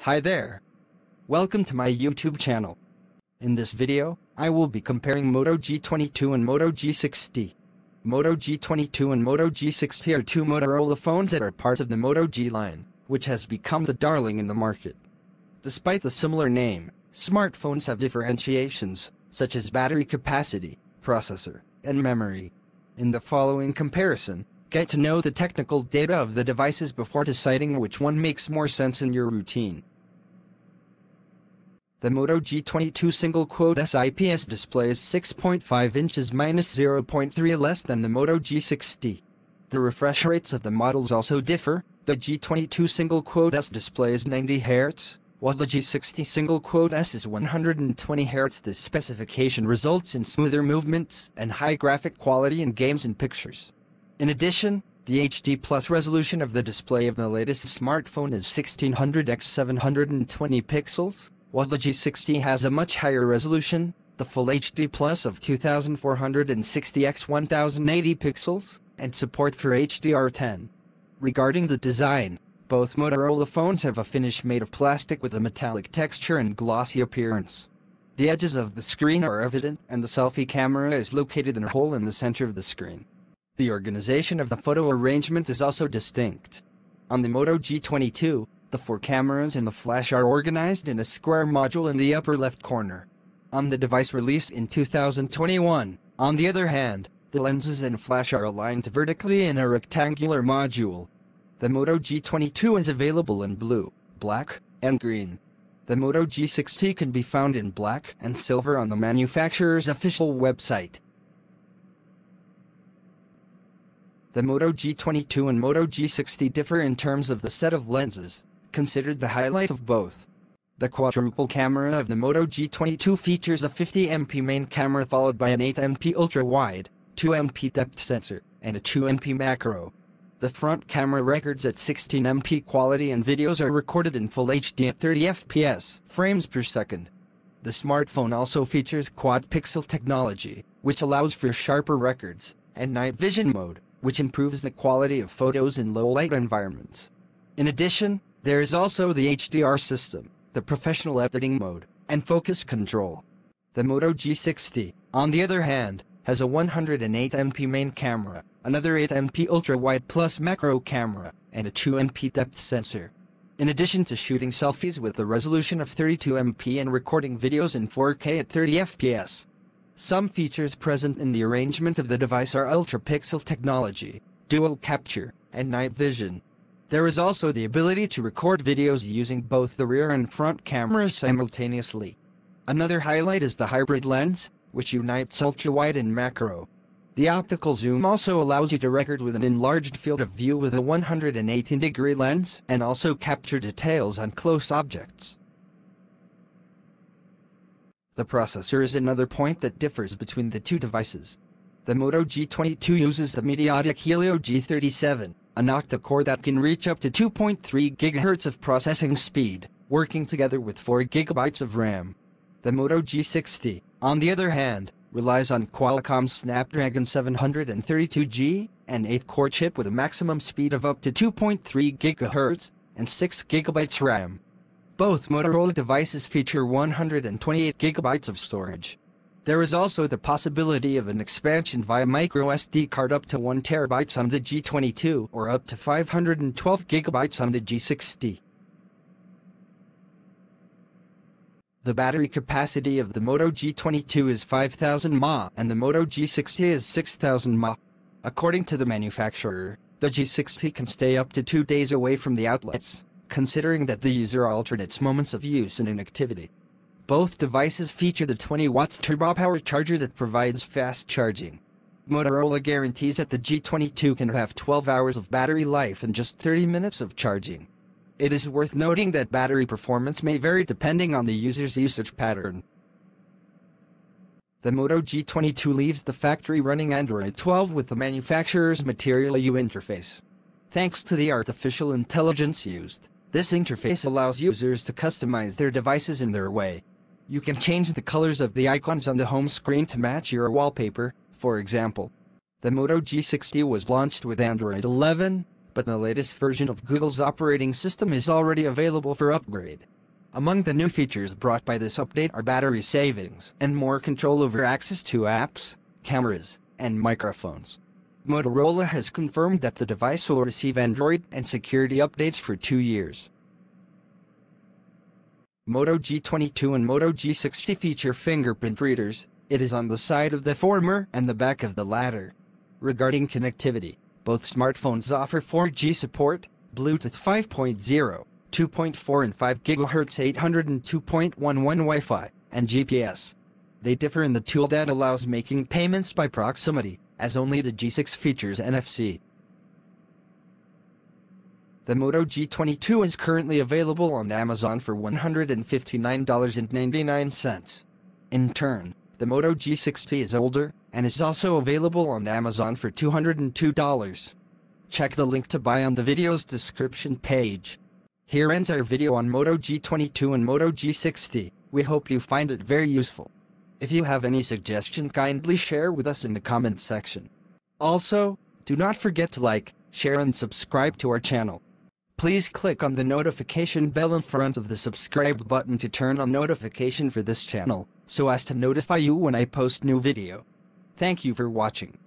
Hi there. Welcome to my YouTube channel. In this video, I will be comparing Moto G22 and Moto G60. Moto G22 and Moto G60 are two Motorola phones that are parts of the Moto G line, which has become the darling in the market. Despite the similar name, smartphones have differentiations, such as battery capacity, processor, and memory. In the following comparison, get to know the technical data of the devices before deciding which one makes more sense in your routine. The Moto G22 single-quote IPS display is 6.5 inches minus 0.3 less than the Moto G60. The refresh rates of the models also differ. The G22 single-quote S display is 90 Hz, while the G60 single-quote S is 120 Hz. This specification results in smoother movements and high graphic quality in games and pictures. In addition, the HD Plus resolution of the display of the latest smartphone is 1600 x 720 pixels, while the G60 has a much higher resolution, the Full HD Plus of 2460 x 1080 pixels, and support for HDR10. Regarding the design, both Motorola phones have a finish made of plastic with a metallic texture and glossy appearance. The edges of the screen are evident, and the selfie camera is located in a hole in the center of the screen. The organization of the photo arrangement is also distinct. On the Moto G22, the four cameras and the flash are organized in a square module in the upper left corner. On the device released in 2021, on the other hand, the lenses and flash are aligned vertically in a rectangular module. The Moto G22 is available in blue, black, and green. The Moto G60 can be found in black and silver on the manufacturer's official website. The Moto G22 and Moto G60 differ in terms of the set of lenses, considered the highlight of both. The quadruple camera of the Moto G22 features a 50MP main camera followed by an 8MP ultra-wide, 2MP depth sensor, and a 2MP macro. The front camera records at 16MP quality and videos are recorded in Full HD at 30 FPS frames per second. The smartphone also features quad-pixel technology, which allows for sharper records, and night vision mode, which improves the quality of photos in low-light environments. In addition, there is also the HDR system, the professional editing mode, and focus control. The Moto G60, on the other hand, has a 108MP main camera, another 8MP ultra-wide plus macro camera, and a 2MP depth sensor. In addition to shooting selfies with a resolution of 32MP and recording videos in 4K at 30 FPS. Some features present in the arrangement of the device are ultra-pixel technology, dual capture, and night vision. There is also the ability to record videos using both the rear and front cameras simultaneously. Another highlight is the hybrid lens, which unites ultra-wide and macro. The optical zoom also allows you to record with an enlarged field of view with a 118-degree lens and also capture details on close objects. The processor is another point that differs between the two devices. The Moto G22 uses the Mediatek Helio G37, an octa-core that can reach up to 2.3 GHz of processing speed, working together with 4 GB of RAM. The Moto G60, on the other hand, relies on Qualcomm's Snapdragon 732G, an 8-core chip with a maximum speed of up to 2.3 GHz and 6 GB RAM. Both Motorola devices feature 128 GB of storage. There is also the possibility of an expansion via microSD card up to 1 TB on the G22 or up to 512 GB on the G60. The battery capacity of the Moto G22 is 5000 mAh and the Moto G60 is 6000 mAh. According to the manufacturer, the G60 can stay up to 2 days away from the outlets, considering that the user alternates moments of use and inactivity. Both devices feature the 20 watts turbo power charger that provides fast charging. Motorola guarantees that the G22 can have 12 hours of battery life and just 30 minutes of charging. It is worth noting that battery performance may vary depending on the user's usage pattern. The Moto G22 leaves the factory running Android 12 with the manufacturer's Material U interface. Thanks to the artificial intelligence used, this interface allows users to customize their devices in their way. You can change the colors of the icons on the home screen to match your wallpaper, for example. The Moto G60 was launched with Android 11, but the latest version of Google's operating system is already available for upgrade. Among the new features brought by this update are battery savings and more control over access to apps, cameras, and microphones. Motorola has confirmed that the device will receive Android and security updates for 2 years. Moto G22 and Moto G60 feature fingerprint readers. It is on the side of the former and the back of the latter. Regarding connectivity, both smartphones offer 4G support, Bluetooth 5.0, 2.4 and 5 GHz 802.11 Wi-Fi, and GPS. They differ in the tool that allows making payments by proximity, as only the G6 features NFC. The Moto G22 is currently available on Amazon for $159.99. In turn, the Moto G60 is older, and is also available on Amazon for $202. Check the link to buy on the video's description page. Here ends our video on Moto G22 and Moto G60. We hope you find it very useful. If you have any suggestion, kindly share with us in the comments section. Also, do not forget to like, share and subscribe to our channel. Please click on the notification bell in front of the subscribe button to turn on notification for this channel, so as to notify you when I post new video. Thank you for watching.